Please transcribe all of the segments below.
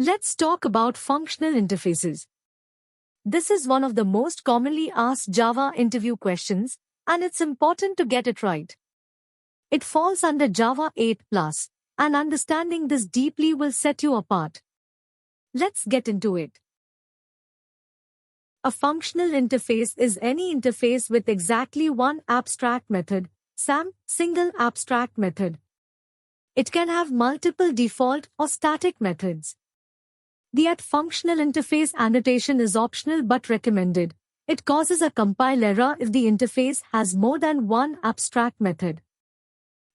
Let's talk about functional interfaces. This is one of the most commonly asked Java interview questions, and it's important to get it right. It falls under Java 8+, and understanding this deeply will set you apart. Let's get into it. A functional interface is any interface with exactly one abstract method, SAM, single abstract method. It can have multiple default or static methods. The @functional interface annotation is optional but recommended. It causes a compile error if the interface has more than one abstract method.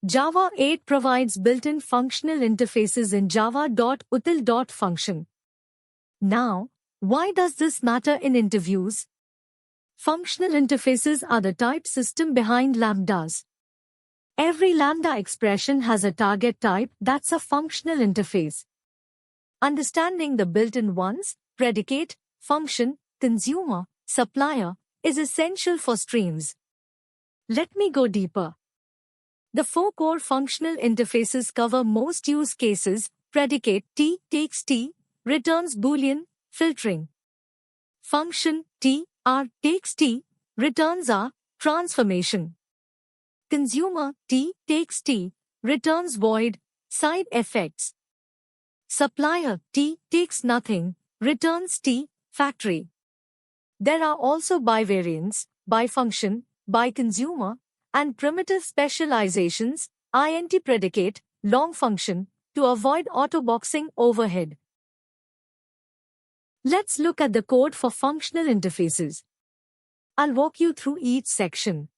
Java 8 provides built-in functional interfaces in java.util.function. Now, why does this matter in interviews? Functional interfaces are the type system behind lambdas. Every lambda expression has a target type that's a functional interface. Understanding the built-in ones, predicate, function, consumer, supplier, is essential for streams. Let me go deeper. The 4 core functional interfaces cover most use cases. Predicate T takes T, returns Boolean, filtering. Function T, R takes T, returns R, transformation. Consumer T takes T, returns void, side effects. Supplier T takes nothing, returns T, factory. There are also bivariants, by function, by consumer, and primitive specializations, int predicate, long function, to avoid autoboxing overhead. Let's look at the code for functional interfaces. I'll walk you through each section.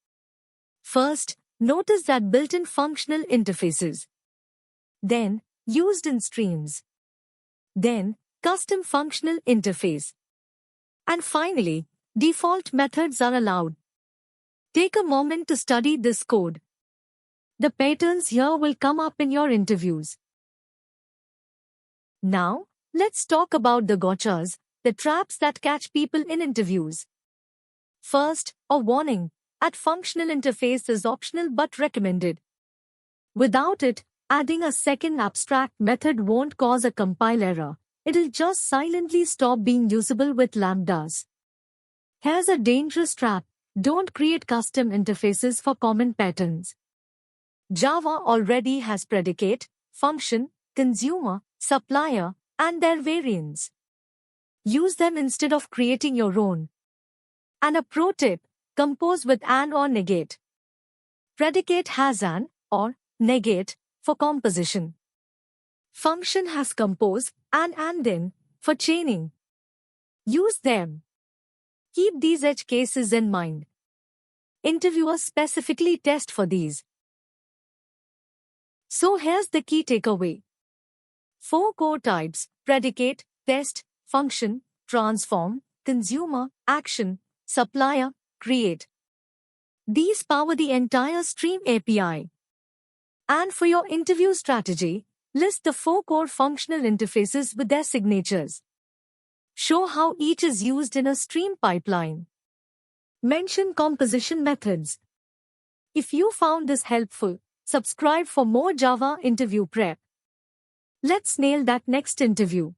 First, notice that built-in functional interfaces. Then, used in streams. Then, custom functional interface. And finally, default methods are allowed. Take a moment to study this code. The patterns here will come up in your interviews. Now, let's talk about the gotchas, the traps that catch people in interviews. First, a warning. @functional interface is optional but recommended. Without it, adding a second abstract method won't cause a compile error. It'll just silently stop being usable with lambdas. Here's a dangerous trap. Don't create custom interfaces for common patterns. Java already has predicate, function, consumer, supplier, and their variants. Use them instead of creating your own. And a pro tip, compose with an or negate. Predicate has an or negate for composition. Function has compose and in for chaining. Use them. Keep these edge cases in mind. Interviewers specifically test for these. So here's the key takeaway. 4 core types: predicate, test, function, transform, consumer, action, supplier, create. These power the entire Stream API. And for your interview strategy, list the 4 core functional interfaces with their signatures. Show how each is used in a stream pipeline. Mention composition methods. If you found this helpful, subscribe for more Java interview prep. Let's nail that next interview.